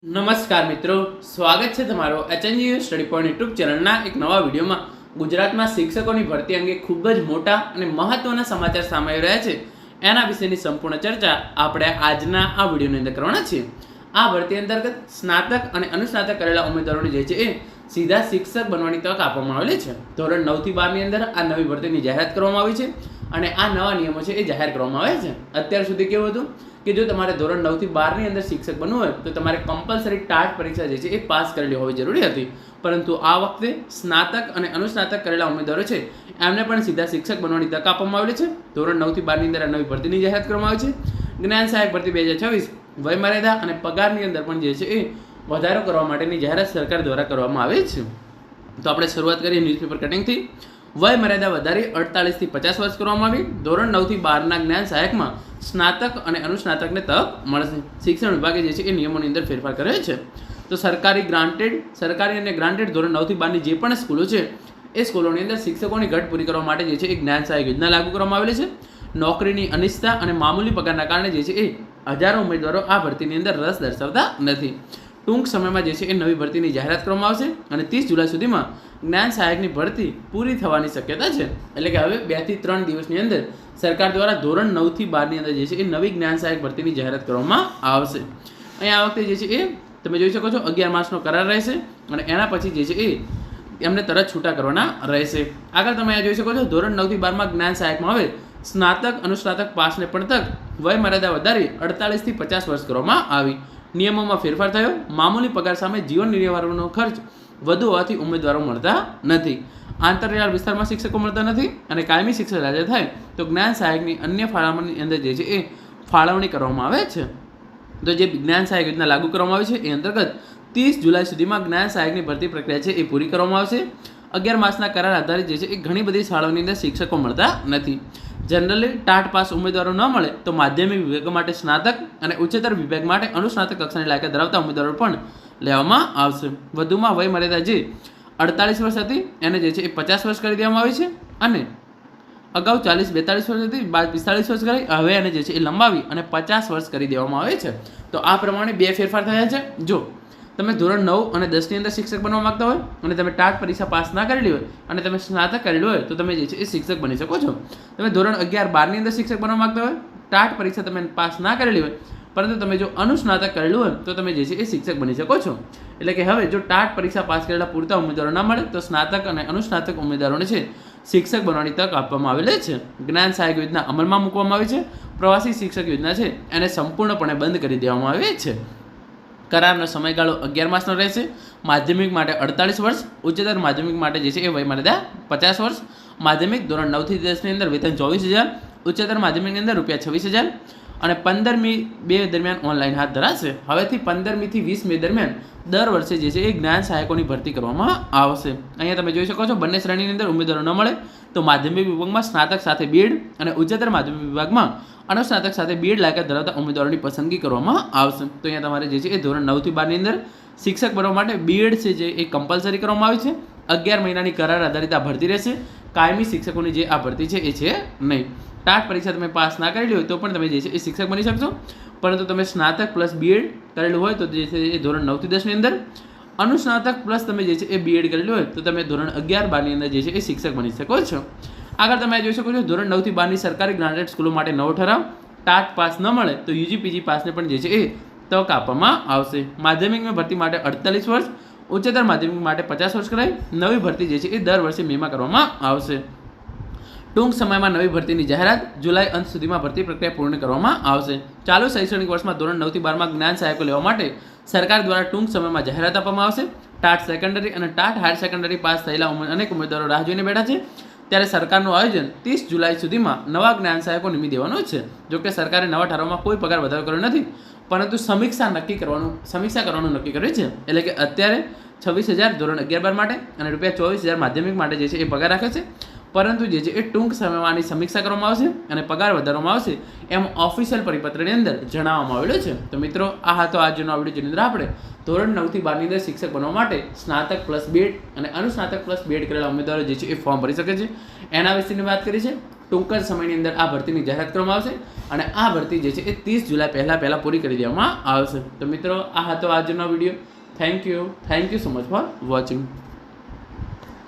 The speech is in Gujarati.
નમસ્કાર મિત્રો, સ્વાગત છે તમારો એચએનજીયુ સ્ટડી પોઈન્ટ યુટ્યુબ ચેનલના એક નવા વિડીયોમાં. ગુજરાતમાં શિક્ષકોની ભરતી અંગે ખૂબ જ મોટા અને મહત્વના સમાચાર સામે આવી રહ્યા છે. એના વિશેની સંપૂર્ણ ચર્ચા આપણે આજના આ વિડીયોની અંદર કરવાના છીએ. આ ભરતી અંતર્ગત સ્નાતક અને અનુસ્નાતક કરેલા ઉમેદવારોને જે છે એ સીધા શિક્ષક બનવાની તક આપવામાં આવેલી છે. ધોરણ 9 થી 12 ની અંદર આ નવી ભરતીની જાહેરાત કરવામાં આવી છે અને આ નવા નિયમો છે એ જાહેર કરવામાં આવ્યા છે. અત્યાર સુધી કેવું હતું કે જો તમારે ધોરણ 9 થી 12 ની અંદર શિક્ષક બનવું હોય તો તમારે કમ્પલસરી ટાટ પરીક્ષા જે છે એ પાસ કરેલી હોવી જરૂરી હતી. પરંતુ આ વખતે સ્નાતક અને અનુસ્નાતક કરેલા ઉમેદવારો છે એમને પણ સીધા શિક્ષક બનવાની તક આપવામાં આવેલી છે. ધોરણ 9 થી 12 ની અંદર આ નવી ભરતીની જાહેરાત કરવામાં આવી છે. જ્ઞાન સહાયક ભરતી 2026 વયમર્યાદા અને પગારની અંદર પણ જે છે એ વધારો કરવા માટેની જાહેરાત સરકાર દ્વારા કરવામાં આવે છે. તો આપણે શરૂઆત કરીએ ન્યૂઝપેપર કટિંગથી. વયમર્યાદા વધારી 48 થી 50 વર્ષ કરવામાં આવી. ધોરણ 9 થી 12 ના જ્ઞાન સહાયકમાં સ્નાતક અને અનુસ્નાતકને તક મળશે. શિક્ષણ વિભાગે જે છે એ નિયમોની અંદર ફેરફાર કર્યો છે. તો સરકારી અને ગ્રાન્ટેડ ધોરણ 9 થી 12 ની જે પણ સ્કૂલો છે એ સ્કૂલોની અંદર શિક્ષકોની ઘટ પૂરી કરવા માટે જે છે એ જ્ઞાન સહાયક યોજના લાગુ કરવામાં આવેલી છે. નોકરીની અનિશ્ચિતતા અને મામૂલી પગારના કારણે જે છે એ હજારો ઉમેદવારો આ ભરતીની અંદર રસ દર્શાવતા નથી. ટૂંક સમયમાં જે છે એ નવી ભરતીની જાહેરાત કરવામાં આવશે અને 30 જુલાઈ સુધીમાં જ્ઞાન સહાયકની ભરતી પૂરી થવાની શક્યતા છે. એટલે કે હવે 2 થી 3 દિવસની અંદર સરકાર દ્વારા ધોરણ 9 થી 12 ની અંદર જે છે એ નવી જ્ઞાન સહાયક ભરતીની જાહેરાત કરવામાં આવશે. અહીંયા આ વખતે જે છે એ તમે જોઈ શકો છો 11 માસનો કરાર રહેશે અને એના પછી જે છે એ એમને તરત છૂટા કરવાના રહેશે. આગળ તમે અહીંયા જોઈ શકો છો ધોરણ 9 થી 12 માં જ્ઞાન સહાયકમાં હવે સ્નાતક અનુસ્નાતક પાસને પણ તક વયમર્યાદા વધારી 48 થી 50 વર્ષ કરવામાં આવી. નિયમોમાં ફેરફાર થયો. મામૂલી પગાર સામે જીવન નિર્વાહનો ખર્ચ વધુ હોવાથી ઉમેદવારો મળતા નથી. આંતરિયાળ વિસ્તારમાં શિક્ષકો મળતા નથી અને કાયમી શિક્ષક રાજા થાય તો જ્ઞાન સહાયકની અન્ય ફાળવણીની અંદર જે છે એ ફાળવણી કરવામાં આવે છે. તો જે જ્ઞાન સહાયક યોજના લાગુ કરવામાં આવી છે એ અંતર્ગત 30 જુલાઈ સુધીમાં જ્ઞાન સહાયકની ભરતી પ્રક્રિયા છે એ પૂરી કરવામાં આવશે. 11 માસના કરાર આધારિત જે છે એ ઘણી બધી શાળાઓની અંદર શિક્ષકો મળતા નથી. જનરલી ટાટ પાસ ઉમેદવારો ન મળે તો માધ્યમિક વિભાગ માટે સ્નાતક અને ઉચ્ચતર વિભાગ માટે અનુસ્નાતક કક્ષાની લાયકાત ધરાવતા ઉમેદવારો પણ લેવામાં આવશે. વધુમાં વયમર્યાદા જે 48 વર્ષ હતી એને જે છે એ 50 વર્ષ કરી દેવામાં આવી છે અને અગાઉ 42 વર્ષ હતી, બાદ 45 વર્ષ કરી, હવે એને જે છે એ લંબાવી અને 50 વર્ષ કરી દેવામાં આવે છે. તો આ પ્રમાણે બે ફેરફાર થયા છે. જો તમે ધોરણ 9 અને 10 ની અંદર શિક્ષક બનવા માંગતા હોય અને તમે ટાટ પરીક્ષા પાસ ના કરેલી હોય અને તમે સ્નાતક કરેલું હોય તો તમે જે છે એ શિક્ષક બની શકો છો. તમે ધોરણ 11, 12 ની અંદર શિક્ષક બનવા માંગતા હોય, ટાટ પરીક્ષા તમે પાસ ના કરેલી હોય પરંતુ તમે જો અનુસ્નાતક કરેલું હોય તો તમે જે છે એ શિક્ષક બની શકો છો. એટલે કે હવે જો ટાટ પરીક્ષા પાસ કરેલા પૂરતા ઉમેદવારો ના મળે તો સ્નાતક અને અનુસ્નાતક ઉમેદવારોને છે શિક્ષક બનવાની તક આપવામાં આવેલી છે. જ્ઞાન સહાયક યોજના અમલમાં મૂકવામાં આવી છે. પ્રવાસી શિક્ષક યોજના છે એને સંપૂર્ણપણે બંધ કરી દેવામાં આવી છે. કરારનો સમયગાળો 11 માસનો રહેશે. માધ્યમિક માટે 48 વર્ષ, ઉચ્ચતર માધ્યમિક માટે જે છે એ વયમર્યાદા 50 વર્ષ. માધ્યમિક ધોરણ 9 થી 10 ની અંદર વેતન 24,000, ઉચ્ચતર માધ્યમિકની અંદર ₹26,000 અને 15મી મે દરમિયાન ઓનલાઈન હાથ ધરાશે. હવેથી 15મી થી 20 મે દરમિયાન દર વર્ષે જે છે એ જ્ઞાન સહાયકોની ભરતી કરવામાં આવશે. અહીંયા તમે જોઈ શકો છો બંને શ્રેણીની અંદર ઉમેદવારો ન મળે તો માધ્યમિક વિભાગમાં સ્નાતક સાથે બીએડ અને ઉચ્ચતર માધ્યમિક વિભાગમાં અનુસ્નાતક સાથે બીએડ લાયકાત ધરાવતા ઉમેદવારોની પસંદગી કરવામાં આવશે. તો અહીંયા તમારે જે છે એ ધોરણ 9 થી 12 ની અંદર શિક્ષક બનવા માટે બીએડ છે જે એ કમ્પલસરી કરવામાં આવી છે. 11 મહિનાની કરાર આધારિત આ ભરતી રહેશે. કાયમી શિક્ષકોની જે આ ભરતી છે એ છે નહીં. ટાટ પરીક્ષા તમે પાસ ના કરેલી હોય તો પણ તમે જે છે એ શિક્ષક બની શકશો. પરંતુ તમે સ્નાતક પ્લસ બીએડ કરેલું હોય તો જે છે એ ધોરણ 9 થી 10 ની અંદર, અનુસ્નાતક પ્લસ તમે જે છે એ બીએડ કરેલું હોય તો તમે ધોરણ 11, 12 ની અંદર જે છે એ શિક્ષક બની શકો છો. આગળ તમે જોઈ શકો છો ધોરણ 9 થી 12 ની સરકારી ગ્રાન્ટેડ સ્કૂલો માટે નવો ઠરાવ. ટાટ પાસ ન મળે તો યુજી પીજી પાસને પણ જે છે એ તક આપવામાં આવશે. માધ્યમિકમાં ભરતી માટે 48 વર્ષ, ઉચ્ચતર માધ્યમિક માટે 50 વર્ષ કરાય. નવી ભરતી જે છે એ દર વર્ષે મેમાં કરવામાં આવશે. ટૂંક સમયમાં નવી ભરતીની જાહેરાત. જુલાઈ અંત સુધીમાં ભરતી પ્રક્રિયા પૂર્ણ કરવામાં આવશે. ચાલુ શૈક્ષણિક વર્ષમાં ધોરણ 9 થી 12 માં જ્ઞાન સહાયકો લેવા માટે સરકાર દ્વારા ટૂંક સમયમાં જાહેરાત આપવામાં આવશે. ટાટ સેકન્ડરી અને ટાટ હાયર સેકન્ડરી પાસ થયેલા અનેક ઉમેદવારો રાહ જોઈને બેઠા છે. ત્યારે સરકારનું આયોજન 30 જુલાઈ સુધીમાં નવા જ્ઞાન સહાયકો નિમી દેવાનું છે. જોકે સરકારે નવા ઠરાવમાં કોઈ પગાર વધારો કર્યો નથી પરંતુ સમીક્ષા કરવાનું નક્કી કર્યું છે. એટલે કે અત્યારે 26,000 ધોરણ 11-12 માટે અને ₹24,000 માધ્યમિક માટે જે છે એ પગાર રાખે છે. પરંતુ જે છે એ ટૂંક સમયમાં આની સમીક્ષા કરવામાં આવશે અને પગાર વધારવામાં આવશે એમ ઓફિશિયલ પરિપત્રની અંદર જણાવવામાં આવેલું છે. તો મિત્રો આ હતો આજનો આ વિડીયો જેની અંદર આપણે ધોરણ 9 થી 12 ની અંદર શિક્ષક બનવા માટે સ્નાતક પ્લસ બીએડ અને અનુસ્નાતક પ્લસ બીએડ કરેલા ઉમેદવારો જે છે એ ફોર્મ ભરી શકે છે એના વિશેની વાત કરી છે. ટૂંક જ સમયની અંદર આ ભરતીની જાહેરાત કરવામાં આવશે અને આ ભરતી જે છે એ 30 જુલાઈ પહેલાં પૂરી કરી દેવામાં આવશે. તો મિત્રો આ હતો આજનો video. Thank you so much for watching.